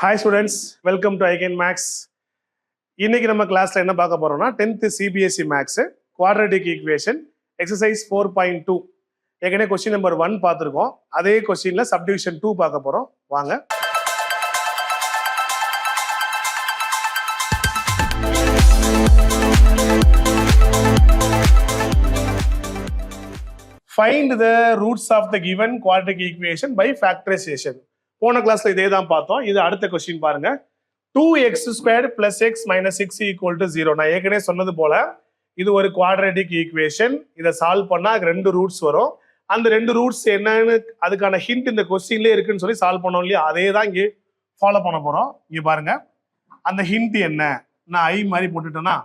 Hi students, welcome to ICAN Max. இன்னைக்கு நம்ம கிளாஸ்ல என்ன பார்க்க போறோம்னா 10th CBSE Max quadratic equation exercise 4.2. ஏற்கனவே கொஸ்டின் நம்பர் 1 பார்த்துருக்கோம். அதே கொஸ்டின்ல சப்டிவிஷன் 2 பார்க்க போறோம். வாங்க. Find the roots of the given quadratic equation by factorization. போன கிளாஸ்ல இதே தான் பார்த்தோம். இது அடுத்த கொஸ்டின் பாருங்க. 2x² plus x minus 6 equal to 0. நான் ஏற்கனவே சொன்னது போல இது ஒரு குவாட்ரேட்டிக் ஈக்குவேஷன். இதை சால்வ் பண்ணா ரெண்டு ரூட்ஸ் வரும். அந்த ரெண்டு ரூட்ஸ் என்னன்னு அதுக்கான ஹிண்ட் இந்த கொஸ்டின்லேயே இருக்குன்னு சொல்லி சால்வ் பண்ணோம் இல்லையா, அதே தான் இங்கே ஃபாலோ பண்ண போறோம். இங்க பாருங்க, அந்த ஹிண்ட் என்ன, நான் ஐ மாதிரி போட்டுட்டேன்னா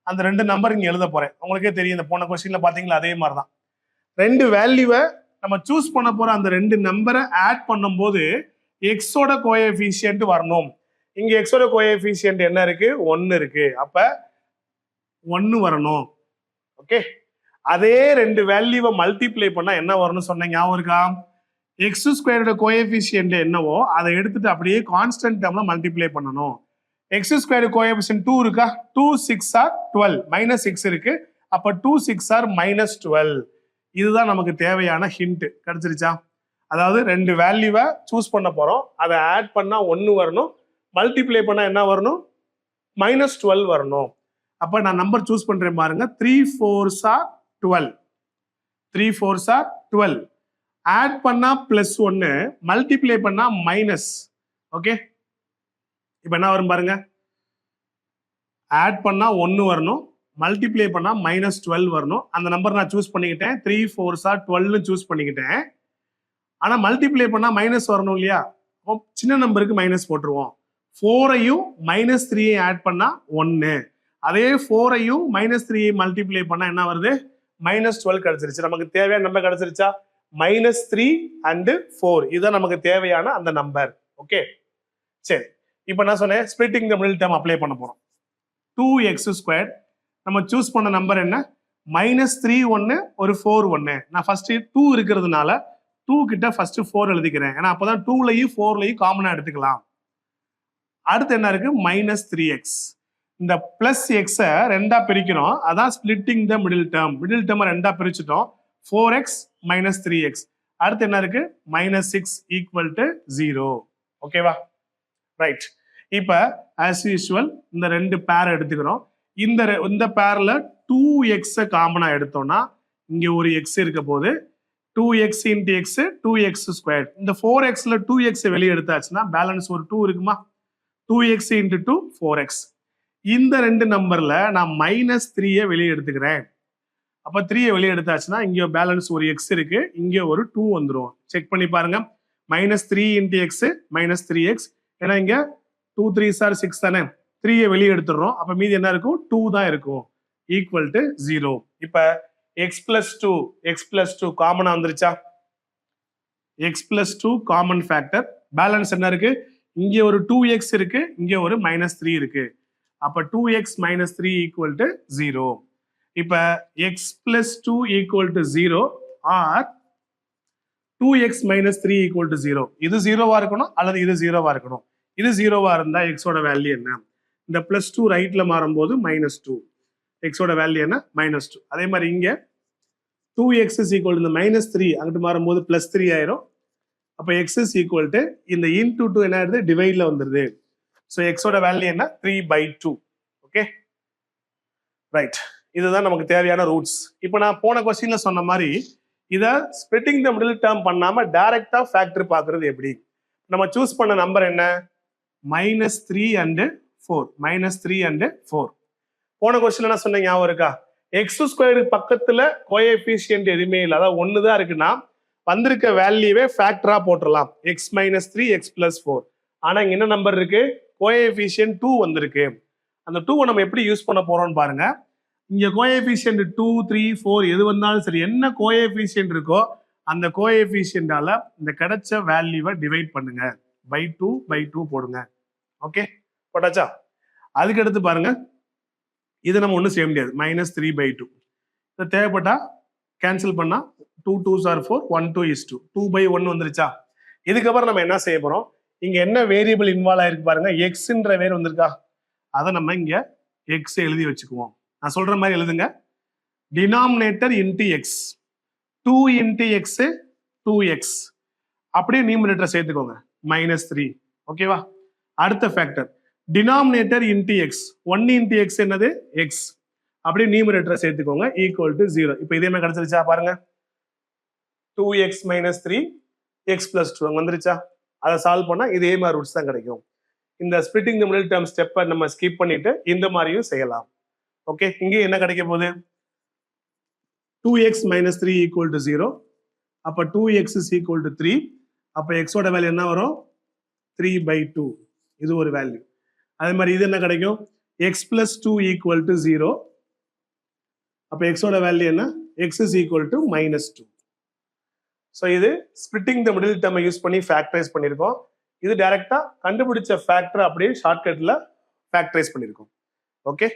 அந்த ரெண்டு நம்பர் இங்க எழுத போறேன். உங்களுக்கே தெரியும், இந்த போன கொஸ்டின்ல பாத்தீங்களா அதே மாதிரி தான். ரெண்டு வேல்யூவை நம்ம சூஸ் பண்ண போற அந்த ரெண்டு நம்பரை ஆட் பண்ணும்போது எக்ஸோட கோஎஃபிஷியன்ட் வரணும். இங்க எக்ஸோட கோஎஃபிஷியன்ட் என்ன இருக்கு, 1 இருக்கு. அப்ப 1 வரணும். ஓகே, அதே ரெண்டு வேல்யூவை மல்டிப்ளை பண்ணா என்ன வரும்னு சொன்ன ஞாபகம் இருக்கா? எக்ஸ் ஸ்கொயரோட கோஎஃபிஷியன்ட் என்னவோ அதை எடுத்துட்டு அப்படியே கான்ஸ்டன்ட் டேர்ம்ல மல்டிப்ளை பண்ணணும். எக்ஸ் ஸ்கொயர் கோஎஃபிஷியன்ட் 2 இருக்கா, 2 6 ஆர் 12 மைனஸ் 6 இருக்கு. அப்ப 2 6 ஆர் மைனஸ் 12. இதுதான் நமக்கு தேவையான ஹிண்ட். கிடைச்சிருச்சா? அதாவது ரெண்டு வேல்யூவை சூஸ் பண்ண போறோம், அதை ஆட் பண்ணா 1 வரணும், மல்டிப்ளை பண்ணா என்ன வரணும், மைனஸ் 12 வரணும். அப்ப நான் நம்பர் சூஸ் பண்றேன் பாருங்க. 3 4s are 12, 3 4s are 12. Add பண்ணா பிளஸ் 1, மல்டிப்ளை பண்ணா மைனஸ். ஓகே, இப்ப என்ன வரும் பாருங்க. ஆட் பண்ணா 1 வரணும், மல்டிப்ளை பண்ணா மைனஸ் 12 வரணும். அந்த நம்பர் நான் சூஸ் பண்ணிக்கிட்டேன். 3 4s are 12 சூஸ் பண்ணிக்கிட்டேன். ஆனா மல்டிப்ளை பண்ணா மைனஸ் வரணும் இல்லையா, சின்ன நம்பருக்கு மைனஸ் போட்டுருவோம். 4ஐயும் மைனஸ் 3ஐயும் ஆட் பண்ணா 1. அதே 4ஐயும் மைனஸ் 3ஐ மல்டிப்ளை பண்ணா என்ன வருது, மைனஸ் 12 கிடைச்சிருச்சு. நமக்கு தேவையான நம்பர் கிடைச்சிருச்சா, மைனஸ் 3 and 4. இதுதான் நமக்கு தேவையான அந்த நம்பர். ஓகே, சரி. இப்ப நான் சொன்னேன் splitting the middle term apply பண்ண போறோம். 2x², நம்ம சூஸ் பண்ண நம்பர் என்ன, மைனஸ் 3 1 ஒரு 4 1. நான் ஃபர்ஸ்ட் 2 இருக்கிறதுனால 2 கிட்ட ஃபர்ஸ்ட் 4 எழுதிக்கிறேன். ஏன்னா அப்பதான் 2லயும் 4லயும் காமனா எடுத்துக்கலாம். அடுத்து என்ன இருக்கு, மைனஸ் 3x. இந்த பிளஸ் எக்ஸை ரெண்டா பிரிக்கிறோம், அதான் ஸ்பிளிட்டிங் த மிடில் டேர்ம். மிடில் டேர்ம் ரெண்டா பிரிச்சுட்டோம். 4x minus 3x. அடுத்து என்ன இருக்கு, மைனஸ் 6 ஈக்குவல் டு 0. ஓகேவா, ரைட். இப்ப ஆஸ் யூஸ்வல் இந்த ரெண்டு பேர் எடுத்துக்கிறோம். இந்த பேர்ல 2x காமனா எடுத்தோம்னா இங்க ஒரு x இருக்க போது 2x into x 2x². இந்த 4xல 2x வெளியே எடுத்தாச்சுன்னா பேலன்ஸ் ஒரு 2 இருக்குமா, 2x into 2 4x. இந்த ரெண்டு நம்பர்ல நான் மைனஸ் 3 வெளியே எடுத்துக்கிறேன். அப்ப 3 வெளியே எடுத்தாச்சுன்னா இங்க பேலன்ஸ் ஒரு x இருக்கு, இங்க ஒரு 2 வந்துடும். செக் பண்ணி பாருங்க. Minus 3 into x minus 3x. ஏன்னா இங்க 2 3s are 6 தானே, 3 வெளியே எடுத்துடுறோம். அப்ப மீதி என்ன இருக்கும், 2 தான் இருக்கும். Equal to 0. இப்ப x plus 2 காமனா வந்துருச்சா, x plus 2 common factor. Balance என்ன இருக்கு, இங்க ஒரு 2x இருக்கு, இங்க ஒரு மைனஸ் 3 இருக்கு. அப்ப 2x மைனஸ் 3 ஈக்குவல் டு 0. இப்ப x plus 2 equal to 0 or 2x minus 3 equal to 0. இது 0வா இருக்கணும் அல்லது இது 0வா இருக்கணும். இது 0வா இருந்தா எக்ஸோட வேல்யூ என்ன, இந்த பிளஸ் 2 ரைட்ல மாறும்போது மைனஸ் 2. எக்ஸோட வேல்யூ என்ன, மைனஸ் 2. அதே மாதிரி இங்க 2x is equal to இந்த மைனஸ் 3 அங்கிட்டு மாறும்போது பிளஸ் 3 ஆயிரும். அப்ப x is equal to இந்த இன்டூ 2 என்ன ஆயிடுது, டிவைட்ல வந்துருது. ஸோ எக்ஸோட வேல்யூ என்ன, 3/2. Okay, right. இதுதான் நமக்கு தேவையான ரூட்ஸ். இப்போ நான் போன கொஸ்டின்ல சொன்ன மாதிரி இதை ஸ்பிளிட்டிங் த மிடில் டேர்ம் பண்ணாம டைரக்டா ஃபேக்டர் பாக்குறது எப்படி. நம்ம சூஸ் பண்ண நம்பர் என்ன, மைனஸ் 3 and 4. Minus 3 and 4. போன கொஸ்டின் என்ன சொன்ன ஞாபகம் இருக்கா, x² பக்கத்துல கோஎஃபிஷியன்ட் எதுவுமே இல்லை, அதாவது 1 தான் இருக்குன்னா வந்திருக்க வேல்யூவே ஃபேக்டரா போட்டுடலாம். x minus 3 x plus 4. ஆனா இங்க என்ன நம்பர் இருக்கு, கோஎஃபிஷியன்ட் 2 வந்திருக்கு. அந்த 2 நம்ம எப்படி யூஸ் பண்ண போறோம்னு பாருங்க. இங்க கோஎஃபிஷியன்ட் 2 3 4 எது வந்தாலும் சரி, என்ன கோஎஃபிஷியன்ட் இருக்கோ அந்த கோஎஃபிஷியன்டால இந்த கிடைச்ச வேல்யூவை டிவைட் பண்ணுங்க. பை 2 போடுங்க. ஓகே, போட்டாச்சா? அதுக்கு அடுத்து பாருங்க, இது நம்ம ஒன்றும் செய்ய முடியாது. மைனஸ் 3/2 இதை தேவைப்பட்டா கேன்சல் பண்ணா 2 2s are 4, 1 2 is 2. 2/1 வந்துருச்சா? இதுக்கப்புறம் நம்ம என்ன செய்ய போறோம், இங்க என்ன வேரியபிள் இன்வால்வ் ஆயிருக்கு பாருங்க, எக்ஸ்ன்ற வேர் வந்திருக்கா, அதை நம்ம இங்க எக்ஸ் எழுதி வச்சுக்குவோம். நான் சொல்ற மாதிரி எழுதுங்க. Denominator into X, 2 into X 2x, அப்படியே நியூமரேட்டர் சேர்த்துக்கோங்க -3. ஓகேவா? அடுத்த factor denominator into X, 1 into X என்னது எக்ஸ், அப்படியே நியூமரேட்டர் சேர்த்துக்கோங்க ஈக்குவல் டு 0. இப்போ இதே மாதிரி கிடைச்சிருச்சா பாருங்க, 2x - 3 x + 2 வந்துருச்சா? அதை சால்வ் பண்ணா இதே மாதிரி ரூட்ஸ் தான் கிடைக்கும். இந்த ஸ்பிளிட்டிங் தி மிடில் டேர்ம் ஸ்டெப்பை நம்ம ஸ்கிப் பண்ணிட்டு இந்த மாதிரியும் செய்யலாம். ஓகே, இங்கே என்ன கிடைக்க போகுது, 2x - 3 = 0. அப்ப 2x = 3. அப்ப x ஓட வேல்யூ என்ன வரும், 3/2. இது ஒரு வேல்யூ. அதே மாதிரி இது என்ன கிடைக்கும், x + 2 = 0. அப்ப x ஓட வேல்யூ என்ன, x = -2. ஸோ இது ஸ்பிளிட்டிங் த மிடில் டேர்மை யூஸ் பண்ணி ஃபேக்டரைஸ் பண்ணியிருக்கோம். இது டைரக்டா கண்டுபிடிச்ச ஃபேக்டர் அப்படியே ஷார்ட்கட்ல ஃபேக்டரைஸ் பண்ணியிருக்கோம். ஓகே.